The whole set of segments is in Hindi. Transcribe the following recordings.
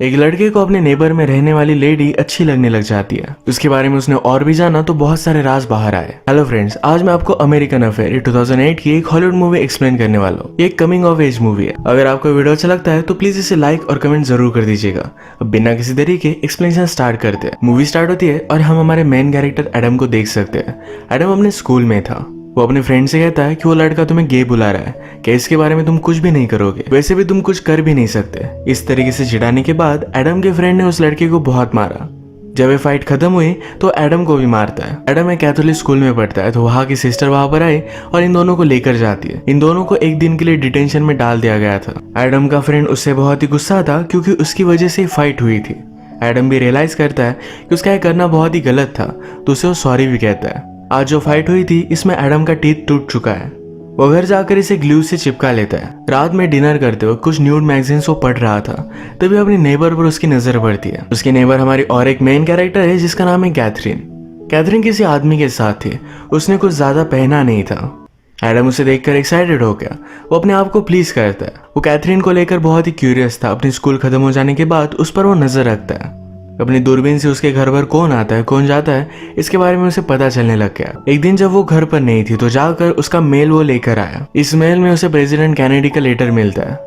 एक लड़के को अपने नेबर में रहने वाली लेडी अच्छी लगने लग जाती है। उसके बारे में उसने और भी जाना तो बहुत सारे राज बाहर आए। हेलो फ्रेंड्स, आज मैं आपको अमेरिकन अफेयर 2008 की एक हॉलीवुड मूवी एक्सप्लेन करने वाला हूँ। ये एक कमिंग ऑफ एज मूवी है। अगर आपको वीडियो अच्छा लगता है तो प्लीज इसे लाइक और कमेंट जरूर कर दीजिएगा। अब बिना किसी देरी के एक्सप्लेनेशन स्टार्ट करते हैं। मूवी स्टार्ट होती है और हम हमारे मेन कैरेक्टर एडम को देख सकते हैं। एडम अपने स्कूल में था। वो अपने फ्रेंड से कहता है कि वो लड़का तुम्हें गे बुला रहा है कि इसके बारे में तुम कुछ भी नहीं करोगे, वैसे भी तुम कुछ कर भी नहीं सकते। इस तरीके से चिढ़ाने के बाद एडम के फ्रेंड ने उस लड़के को बहुत मारा। जब ये फाइट खत्म हुई तो एडम को भी मारता है। एडम एक कैथोलिक स्कूल में पढ़ता है तो वहाँ की सिस्टर वहाँ पर आई और इन दोनों को लेकर जाती है। इन दोनों को एक दिन के लिए डिटेंशन में डाल दिया गया था। एडम का फ्रेंड उससे बहुत ही गुस्सा था क्योंकि उसकी वजह से फाइट हुई थी। एडम भी रियलाइज करता है कि उसका ये करना बहुत ही गलत था तो उसे वो सॉरी भी कहता है। आज जो फाइट हुई थी इसमें एडम का टीथ टूट चुका है। वो घर जाकर इसे ग्लू से चिपका लेता है। रात में डिनर करते हुए कुछ न्यूड मैगजीन्स वो पढ़ रहा था, तभी अपनी नेबर पर उसकी नजर पड़ती है। उसकी नेबर हमारी और एक मेन कैरेक्टर है जिसका नाम है कैथरीन। कैथरीन किसी आदमी के साथ थी। उसने कुछ ज्यादा पहना नहीं था। एडम उसे देखकर एक्साइटेड हो गया। वो अपने आप को प्लीज करता है। वो कैथरीन को लेकर बहुत ही क्यूरियस था। अपनी स्कूल खत्म हो जाने के बाद उस पर वो नजर रखता है। अपनी दूरबीन से उसके घर पर कौन आता है कौन जाता है इसके बारे में उसे पता चलने लग गया। एक दिन जब वो घर पर नहीं थी तो जाकर उसका मेल वो लेकर आया। इस मेल में उसे प्रेसिडेंट कैनेडी का लेटर मिलता है।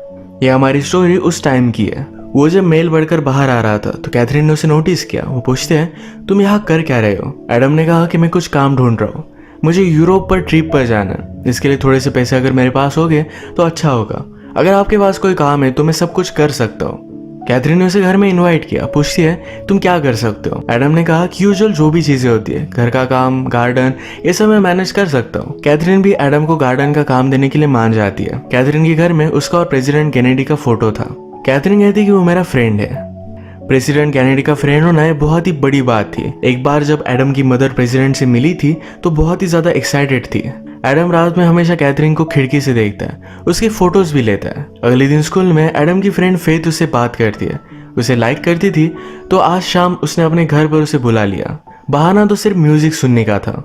यह हमारी स्टोरी उस टाइम की है। वो जब मेल बढ़कर बाहर आ रहा था तो कैथरीन ने उसे नोटिस किया। वो पूछते हैं तुम यहाँ कर क्या रहे हो। एडम ने कहा कि मैं कुछ काम ढूंढ रहा हूँ, मुझे यूरोप पर ट्रिप पर जाना। इसके लिए थोड़े से पैसे अगर मेरे पास हो गए तो अच्छा होगा। अगर आपके पास कोई काम है तो मैं सब कुछ कर सकता हूँ। कैथरीन ने उसे घर में इनवाइट किया। पूछती है तुम क्या कर सकते हो। एडम ने कहा कि यूजुअल जो भी चीजें होती है, घर का काम, गार्डन, ये सब मैं मैनेज कर सकता हूँ। कैथरीन भी एडम को गार्डन का काम देने के लिए मान जाती है। कैथरीन के घर में उसका और प्रेसिडेंट कैनेडी का फोटो था। कैथरीन कहती कि वो मेरा फ्रेंड है। प्रेसिडेंट कैनेडी का फ्रेंड होना है बहुत ही बड़ी बात थी। एक बार जब एडम की मदर प्रेसिडेंट से मिली थी तो बहुत ही ज्यादा एक्साइटेड थी। एडम रात में हमेशा कैथरीन को खिड़की से देखता है, उसकी फोटोज भी लेता है। अगले दिन स्कूल में एडम की फ्रेंड फेथ उससे बात करती है। उसे लाइक करती थी तो आज शाम उसने अपने घर पर उसे बुला लिया। बहाना तो सिर्फ म्यूजिक सुनने का था।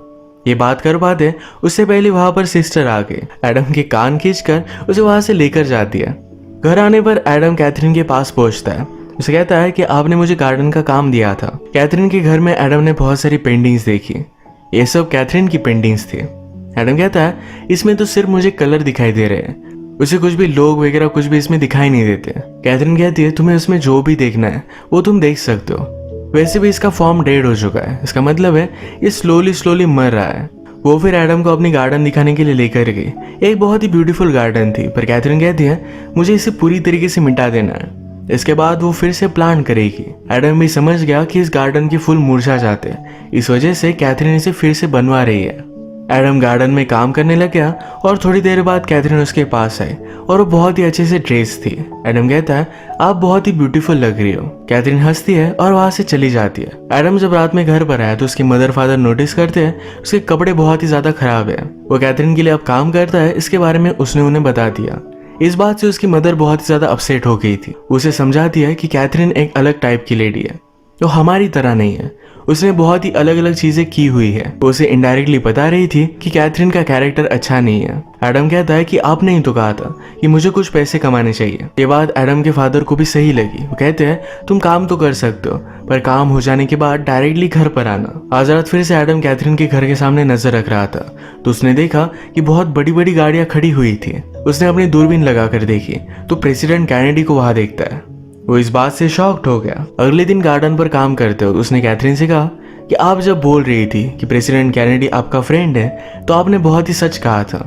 ये बात कर पाते उससे पहले वहां पर सिस्टर आ गई। एडम के कान खींचकर उसे वहां से लेकर जाती है। घर आने पर एडम कैथरीन के पास पहुंचता है। उसे कहता है कि आपने मुझे गार्डन का काम दिया था। कैथरीन के घर में एडम ने बहुत सारी पेंटिंग्स देखी। ये सब कैथरीन की पेंटिंग्स थी। एडम कहता है इसमें तो सिर्फ मुझे कलर दिखाई दे रहे हैं, उसे कुछ भी लोग वगैरह कुछ भी इसमें दिखाई नहीं देते। कैथरीन कहती है तुम्हें उसमें जो भी देखना है वो तुम देख सकते हो। वैसे भी इसका फॉर्म डेड हो चुका है, इसका मतलब है ये स्लोली मर रहा है। वो फिर एडम को अपनी गार्डन दिखाने के लिए लेकर गई। एक बहुत ही ब्यूटीफुल गार्डन थी, पर कैथरीन कहती है मुझे इसे पूरी तरीके से मिटा देना है। इसके बाद वो फिर से प्लान करेगी। एडम भी समझ गया कि इस गार्डन के फूल मुरझा जाते हैं, इस वजह से कैथरीन इसे फिर से बनवा रही है। एडम गार्डन में काम करने लग गया और थोड़ी देर बाद कैथरीन उसके पास आई और वो बहुत ही अच्छे से ड्रेस थी। एडम कहता है आप बहुत ही ब्यूटीफुल लग रही हो। कैथरीन हंसती है और वहां से चली जाती है। एडम जब रात में घर पर आया तो उसके मदर फादर नोटिस करते हैं उसके कपड़े बहुत ही ज्यादा खराब है। वो कैथरीन के लिए अब काम करता है, इसके बारे में उसने उन्हें बता दिया। इस बात से उसकी मदर बहुत ही ज्यादा अपसेट हो गई थी। उसे समझाती है कि कैथरीन एक अलग टाइप की लेडी है, जो हमारी तरह नहीं है। उसने बहुत ही अलग अलग चीजें की हुई है। वो उसे इनडायरेक्टली बता रही थी कि कैथरीन का कैरेक्टर अच्छा नहीं है। एडम कहता है कि आपने ही तो कहा था कि मुझे कुछ पैसे कमाने चाहिए। ये बात एडम के फादर को भी सही लगी। वो कहते हैं तुम काम तो कर सकते हो, पर काम हो जाने के बाद डायरेक्टली घर पर आना। आज रात फिर से एडम कैथरीन के घर के सामने नजर रख रहा था तो उसने देखा कि बहुत बड़ी बड़ी गाड़ियां खड़ी हुई थी। उसने अपनी दूरबीन लगाकर देखी तो प्रेसिडेंट कैनेडी को वहां देखता है। वो इस बात से शॉक्ड हो गया। अगले दिन गार्डन पर काम करते हुए उसने कैथरीन से कहा कि आप जब बोल रही थी कि प्रेसिडेंट कैनेडी आपका फ्रेंड है तो आपने बहुत ही सच कहा था।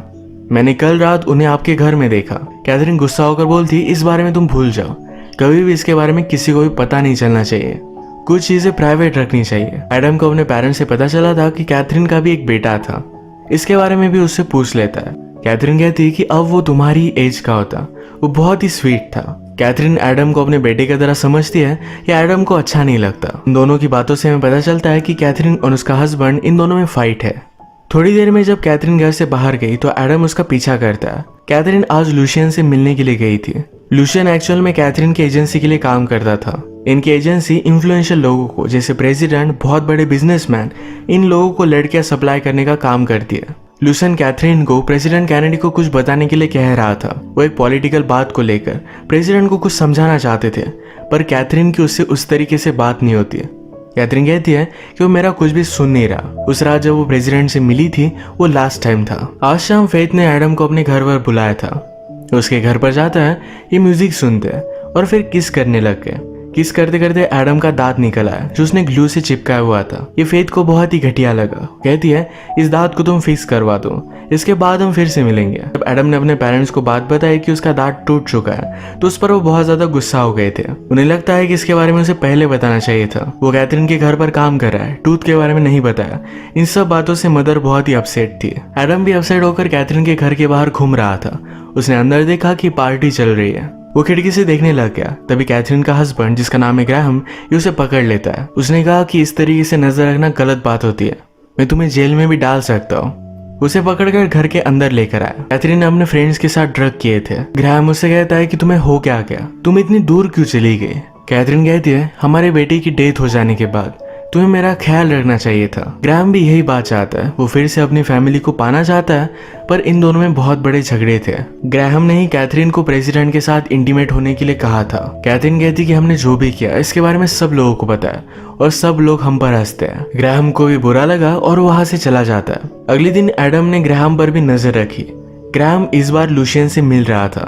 मैंने कल रात उन्हें आपके घर में देखा। कैथरीन गुस्सा होकर बोलती इस बारे में तुम भूल जाओ, कभी भी इसके बारे में किसी को भी पता नहीं चलना चाहिए, कुछ चीजें प्राइवेट रखनी चाहिए। एडम को अपने पेरेंट्स से पता चला था कि कैथरीन का भी एक बेटा था। इसके बारे में भी उससे पूछ लेता है। कैथरीन कहती कि अब वो तुम्हारी एज का होता। वो बहुत ही स्वीट था। कैथरीन एडम को अपने बेटे की तरह समझती है या एडम को अच्छा नहीं लगता। इन दोनों की बातों से हमें पता चलता है कि कैथरीन और उसका हस्बैंड इन दोनों में फाइट है। थोड़ी देर में जब कैथरीन घर से बाहर गई तो एडम उसका पीछा करता है। कैथरीन आज लूशियन से मिलने के लिए गई थी। लूशियन एक्चुअल में कैथरीन की एजेंसी के लिए काम करता था। इनकी एजेंसी इन्फ्लुएंशियल लोगों को, जैसे प्रेसिडेंट, बहुत बड़े बिजनेसमैन, इन लोगों को लड़कियां सप्लाई करने का काम करती है। लूसन कैथरीन को प्रेसिडेंट कैनेडी को कुछ बताने के लिए कह रहा था। वो एक पॉलिटिकल बात को लेकर प्रेसिडेंट को कुछ समझाना चाहते थे, पर कैथरीन की उससे उस तरीके से बात नहीं होती है। कैथरीन कहती है कि वो मेरा कुछ भी सुन नहीं रहा। उस रात जब वो प्रेसिडेंट से मिली थी वो लास्ट टाइम था। आज शाम फेथ ने एडम को अपने घर पर बुलाया था। उसके घर पर जाता है, ये म्यूजिक सुनते हैं और फिर किस करने लग गए। किस करते करते एडम का दांत निकल आया जो उसने ग्लू से चिपकाया हुआ था। ये फेथ को बहुत ही घटिया लगा। कहती है इस दांत को तुम फिक्स करवा दो, इसके बाद हम फिर से मिलेंगे। जब एडम ने अपने पेरेंट्स को बात बताई कि उसका दांत टूट चुका है तो उस पर वो बहुत ज्यादा गुस्सा हो गए थे। उन्हें लगता है कि इसके बारे में उसे पहले बताना चाहिए था। वो कैथरीन के घर पर काम कर रहा है, टूथ के बारे में नहीं बताया। इन सब बातों से मदर बहुत ही अपसेट थी। एडम भी अपसेट होकर कैथरीन के घर के बाहर घूम रहा था। उसने अंदर देखा कि पार्टी चल रही है। वो खिड़की से देखने लग गया। तभी कैथरीन का हस्बैंड जिसका नाम है ग्राहम, ये उसे पकड़ लेता है। उसने कहा कि इस तरीके से नजर रखना गलत बात होती है, मैं तुम्हें जेल में भी डाल सकता हूँ। उसे पकड़कर घर के अंदर लेकर आया। कैथरीन ने अपने फ्रेंड्स के साथ ड्रग किए थे। ग्राहम उससे कहता है कि तुम्हें हो क्या गया, तुम इतनी दूर क्यों चली गई। कैथरीन कहती है हमारे बेटे की डेथ हो जाने के बाद तुम्हें मेरा ख्याल रखना चाहिए था। ग्राहम भी यही बात चाहता है। वो फिर से अपनी फैमिली को पाना चाहता है, पर इन दोनों में बहुत बड़े झगड़े थे। ग्राहम ने ही कैथरीन को प्रेसिडेंट के साथ इंटीमेट होने के लिए कहा था। कैथरीन कहती कि हमने जो भी किया इसके बारे में सब लोगों को पता है और सब लोग हम पर हंसते हैं। ग्राहम को भी बुरा लगा और वहां से चला जाता है। अगले दिन एडम ने ग्राहम पर भी नजर रखी। ग्राहम इस बार लुशियन से मिल रहा था।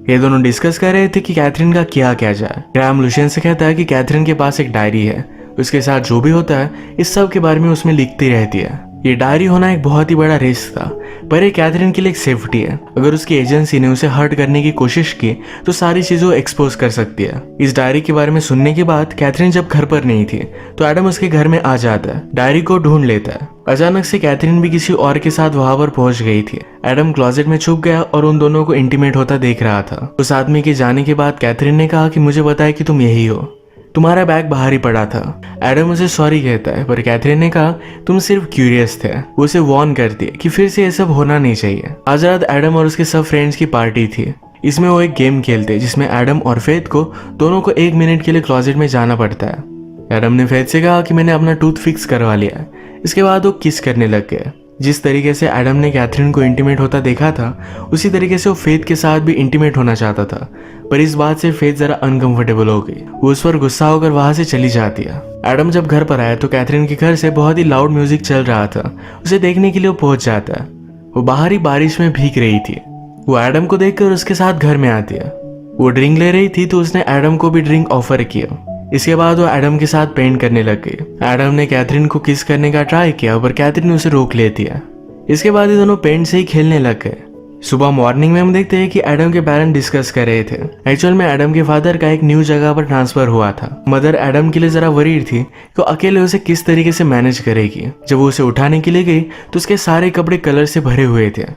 ये दोनों डिस्कस कर रहे थे कि कैथरीन का क्या किया जाए। ग्राहम लुशियन से कहता है कि कैथरीन के पास एक डायरी है, उसके साथ जो भी होता है इस सब के बारे में उसमें लिखती रहती है। ये डायरी होना एक बहुत ही बड़ा रिस्क था, पर ये कैथरीन के लिए एक सेफ्टी है। अगर उसकी एजेंसी ने उसे हर्ट करने की कोशिश की तो सारी चीजें एक्सपोज कर सकती है। इस डायरी के बारे में सुनने के बाद कैथरीन जब घर पर नहीं थी तो एडम उसके घर में आ जाता है, डायरी को ढूंढ लेता है। अचानक से कैथरीन भी किसी और के साथ वहां पर पहुंच गई थी। एडम क्लोजेट में छुप गया और उन दोनों को इंटीमेट होता देख रहा था। उस आदमी के जाने के बाद कैथरीन ने कहा कि मुझे बताया कि तुम यही हो, तुम्हारा बैग बाहर ही पड़ा था। एडम उसे सॉरी कहता है, पर कैथरीन ने कहा तुम सिर्फ क्यूरियस थे। वो उसे वार्न करती है कि फिर से ये सब होना नहीं चाहिए। आज रात एडम और उसके सब फ्रेंड्स की पार्टी थी। इसमें वो एक गेम खेलते जिसमें एडम और फेथ को दोनों को 1 मिनट के लिए क्लोजेट में जाना पड़ता है। एडम ने फेथ से कहा कि मैंने अपना टूथ फिक्स करवा लिया है। इसके बाद वो किस करने लग गए। जिस तरीके से एडम ने कैथरीन को इंटीमेट होता देखा था उसी तरीके से वो फेथ के साथ भी इंटीमेट होना चाहता था, पर इस बात से फेथ जरा अनकंफर्टेबल हो गई। वो उस पर गुस्सा होकर वहां से चली जाती है। एडम जब घर पर आया तो कैथरीन के घर से बहुत ही लाउड म्यूजिक चल रहा था। उसे देखने के लिए वो पहुंच जाता है। वो बाहरी बारिश में भीग रही थी। वो एडम को देखकर उसके साथ घर में आती है। वो ड्रिंक ले रही थी तो उसने एडम को भी ड्रिंक ऑफर किया। इसके बाद वो एडम के साथ पेंट करने लग गई। एडम ने कैथरीन को किस करने का ट्राई किया पर कैथरीन उसे रोक लेती है। इसके बाद ये दोनों पेंट से ही खेलने लग गए। सुबह मॉर्निंग में हम देखते हैं कि एडम के पेरेंट्स डिस्कस कर रहे थे। एक्चुअल में एडम के फादर का एक न्यू जगह पर ट्रांसफर हुआ था। मदर एडम के लिए जरा वरीड थी कि अकेले उसे किस तरीके से मैनेज करेगी। जब वो उसे उठाने के लिए गई तो उसके सारे कपड़े कलर से भरे हुए थे।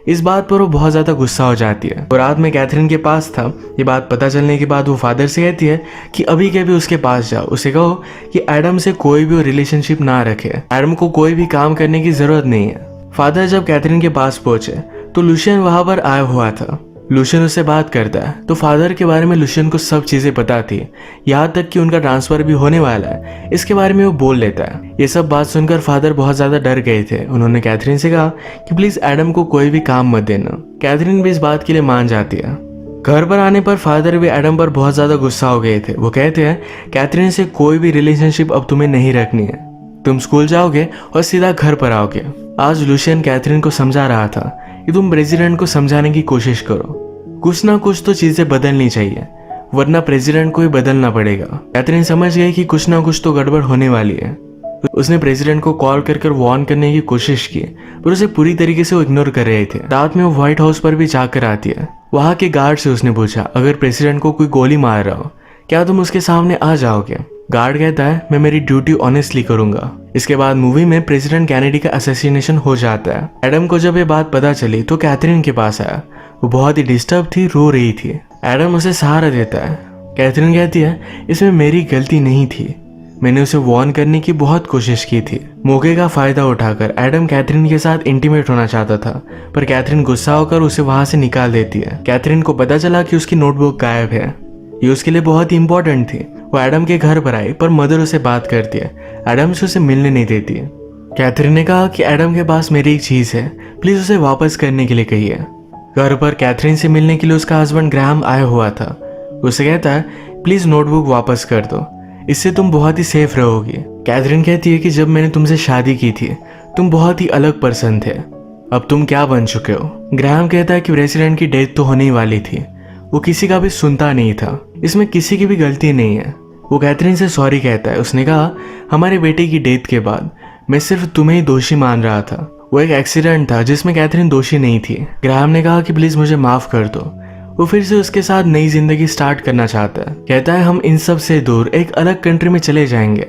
इस बात पर वो बहुत ज्यादा गुस्सा हो जाती है। और रात में कैथरीन के पास था। ये बात पता चलने के बाद वो फादर से कहती है कि अभी के भी उसके पास जाओ, उसे कहो कि एडम से कोई भी रिलेशनशिप ना रखे, एडम को कोई भी काम करने की जरूरत नहीं है। फादर जब कैथरीन के पास पहुंचे तो लुशियन वहां पर आया हुआ था। लुशियन उससे बात करता है तो फादर के बारे में लुशियन को सब चीजें पता थी, यहाँ तक कि उनका ट्रांसफर भी होने वाला है इसके बारे में वो बोल लेता है। ये सब बात सुनकर फादर बहुत ज्यादा डर गए थे। उन्होंने कैथरीन से कहा कि प्लीज एडम को कोई भी काम मत देना। कैथरीन भी इस बात के लिए मान जाती है। घर पर आने पर फादर भी एडम पर बहुत ज्यादा गुस्सा हो गए थे। वो कहते हैं कैथरीन से कोई भी रिलेशनशिप अब तुम्हें नहीं रखनी है, तुम स्कूल जाओगे और सीधा घर पर आओगे। आज लुशियन कैथरीन को समझा रहा था कि तुम प्रेसिडेंट को समझाने की कोशिश करो, कुछ ना कुछ तो चीजें बदलनी चाहिए वरना प्रेसिडेंट को ही बदलना पड़ेगा। कैथरीन समझ गई कि कुछ ना कुछ तो गड़बड़ होने वाली है। उसने प्रेसिडेंट को कॉल कर वार्न करने की कोशिश की पर उसे पूरी तरीके से वो इग्नोर कर रहे थे। रात में वो व्हाइट हाउस पर भी जाकर आती है। वहां के गार्ड से उसने पूछा अगर प्रेसिडेंट को कोई गोली मार रहा हो क्या तुम उसके सामने आ जाओगे। गार्ड कहता है मैं मेरी ड्यूटी ऑनेस्टली करूंगा। इसके बाद मूवी में प्रेसिडेंट कैनेडी का असैसिनेशन हो जाता है। एडम को जब ये बात पता चली तो कैथरीन के पास आया। वो बहुत ही डिस्टर्ब थी, रो रही थी। एडम उसे सहारा देता है। कैथरीन कहती है इसमें मेरी गलती नहीं थी, मैंने उसे वार्न करने की बहुत कोशिश की थी। मौके का फायदा उठाकर एडम कैथरीन के साथ इंटीमेट होना चाहता था पर कैथरीन गुस्सा होकर उसे वहां से निकाल देती है। कैथरीन को पता चला कि उसकी नोटबुक गायब है। ये उसके लिए बहुत ही इंपॉर्टेंट थी। वो एडम के घर पर आई पर मदर उसे बात करती है। एडम से उसे मिलने नहीं देती है। कैथरीन ने कहा कि एडम के पास मेरी एक चीज है, प्लीज उसे वापस करने के लिए कहिए। घर पर कैथरीन से मिलने के लिए उसका हस्बैंड ग्राहम आया हुआ था। उसे कहता है प्लीज नोटबुक वापस कर दो, इससे तुम बहुत ही सेफ रहोगी। कैथरीन कहती है कि जब मैंने तुमसे शादी की थी तुम बहुत ही अलग पर्सन थे, अब तुम क्या बन चुके हो। ग्राहम कहता है कि प्रेसिडेंट की डेथ तो होने ही वाली थी, वो किसी का भी सुनता नहीं था, इसमें किसी की भी गलती नहीं है। वो कैथरीन से सॉरी कहता है। उसने कहा हमारे बेटे की डेथ के बाद मैं सिर्फ तुम्हें ही दोषी मान रहा था, वो एक एक्सीडेंट था जिसमें कैथरीन दोषी नहीं थी। ग्राहम ने कहा कि प्लीज मुझे माफ कर दो। वो फिर से उसके साथ नई जिंदगी स्टार्ट करना चाहता है। कहता है हम इन सब से दूर एक अलग कंट्री में चले जाएंगे।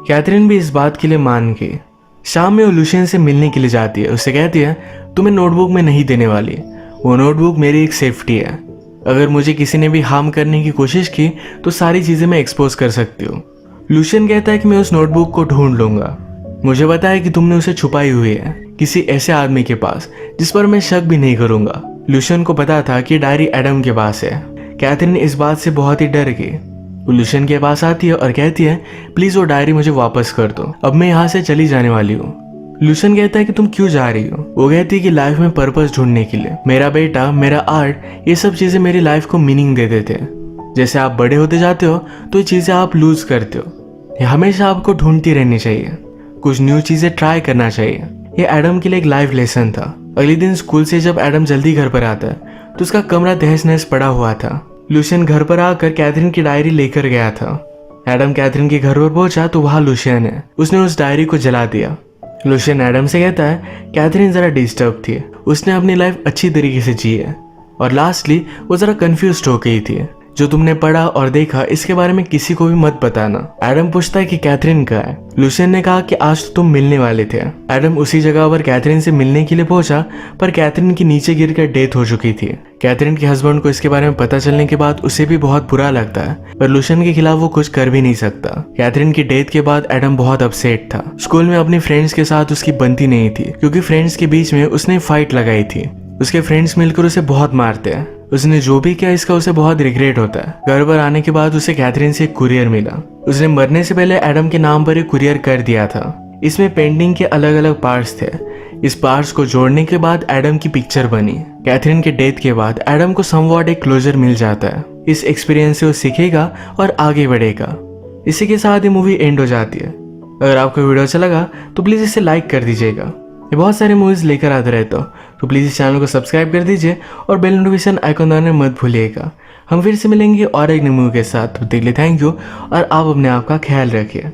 कैथरीन भी इस बात के लिए मान गई। शाम में वो लुशियन से मिलने के लिए जाती है। उससे कहती है तुम्हें नोटबुक में नहीं देने वाली, वो नोटबुक मेरी एक सेफ्टी है, अगर मुझे किसी ने भी हार्म करने की कोशिश की तो सारी चीजें मैं एक्सपोज कर सकती हूँ। लुशियन कहता है कि मैं उस नोटबुक को ढूंढ लूंगा, मुझे पता है कि तुमने उसे छुपाई हुई है किसी ऐसे आदमी के पास जिस पर मैं शक भी नहीं करूंगा। लुशियन को पता था कि डायरी एडम के पास है। कैथरीन इस बात से बहुत ही डर गई। वो लुशियन के पास आती है और कहती है प्लीज वो डायरी मुझे वापस कर दो, अब मैं यहाँ से चली जाने वाली हूँ। लुशियन कहता है कि तुम क्यों जा रही हो। वो कहती है कि लाइफ में पर्पस ढूंढने के लिए। मेरा बेटा, मेरा आर्ट, ये सब चीजें मेरी लाइफ को मीनिंग दे देते हैं। जैसे आप बड़े होते जाते हो तो ये चीजें आप लूज करते हो। हमेशा आपको ढूंढती रहनी चाहिए, कुछ न्यू चीजें ट्राई करना चाहिए। ये एडम के लिए एक लाइफ लेसन था। अगले दिन स्कूल से जब एडम जल्दी घर पर आता है तो उसका कमरा तहस नहस पड़ा हुआ था। लुशियन घर पर आकर कैथरीन की डायरी लेकर गया था। एडम कैथरीन के घर पर पहुंचा तो वहां लुशियन है। उसने उस डायरी को जला दिया। लुशियन एडम से कहता है कैथरीन जरा डिस्टर्ब थी, उसने अपनी लाइफ अच्छी तरीके से जी है, और लास्टली वो जरा कंफ्यूज हो गई थी। जो तुमने पढ़ा और देखा इसके बारे में किसी को भी मत बताना। एडम पूछता है कि कैथरीन कहाँ है। लुशियन ने कहा कि आज तो तुम मिलने वाले थे। एडम उसी जगह पर कैथरीन से मिलने के लिए पहुंचा, पर कैथरीन की नीचे गिरकर डेथ हो चुकी थी। कैथरीन के हस्बैंड को इसके बारे में पता चलने के बाद उसे भी बहुत बुरा लगता है, पर लुशियन के खिलाफ वो कुछ कर भी नहीं सकता। कैथरीन की डेथ के बाद एडम बहुत अपसेट था। स्कूल में अपनी फ्रेंड्स के साथ उसकी बनती नहीं थी, क्योंकि फ्रेंड्स के बीच में उसने फाइट लगाई थी। उसके फ्रेंड्स मिलकर उसे बहुत मारते हैं। उसने जो भी किया इसका उसे बहुत रिग्रेट होता है। घर पर आने के बाद उसे कैथरीन से एक कुरियर मिला। उसने मरने से पहले एडम के नाम पर एक कुरियर कर दिया था। इसमें पेंटिंग के अलग अलग पार्ट्स थे। इस पार्ट्स को जोड़ने के बाद एडम की पिक्चर बनी। कैथरीन के डेथ के बाद एडम को समवॉट एक क्लोजर मिल जाता है। इस एक्सपीरियंस से वो सीखेगा और आगे बढ़ेगा। इसी के साथ ये मूवी एंड हो जाती है। अगर आपको वीडियो अच्छा लगा तो प्लीज इसे लाइक कर दीजिएगा। ये बहुत सारे मूवीज लेकर आते रहता हूँ, तो प्लीज इस चैनल को सब्सक्राइब कर दीजिए और बेल नोटिफिकेशन आइकन दबाना मत भूलिएगा। हम फिर से मिलेंगे और एक नई मूवी के साथ। तब तक के लिए थैंक यू और आप अपने आप का ख्याल रखिए।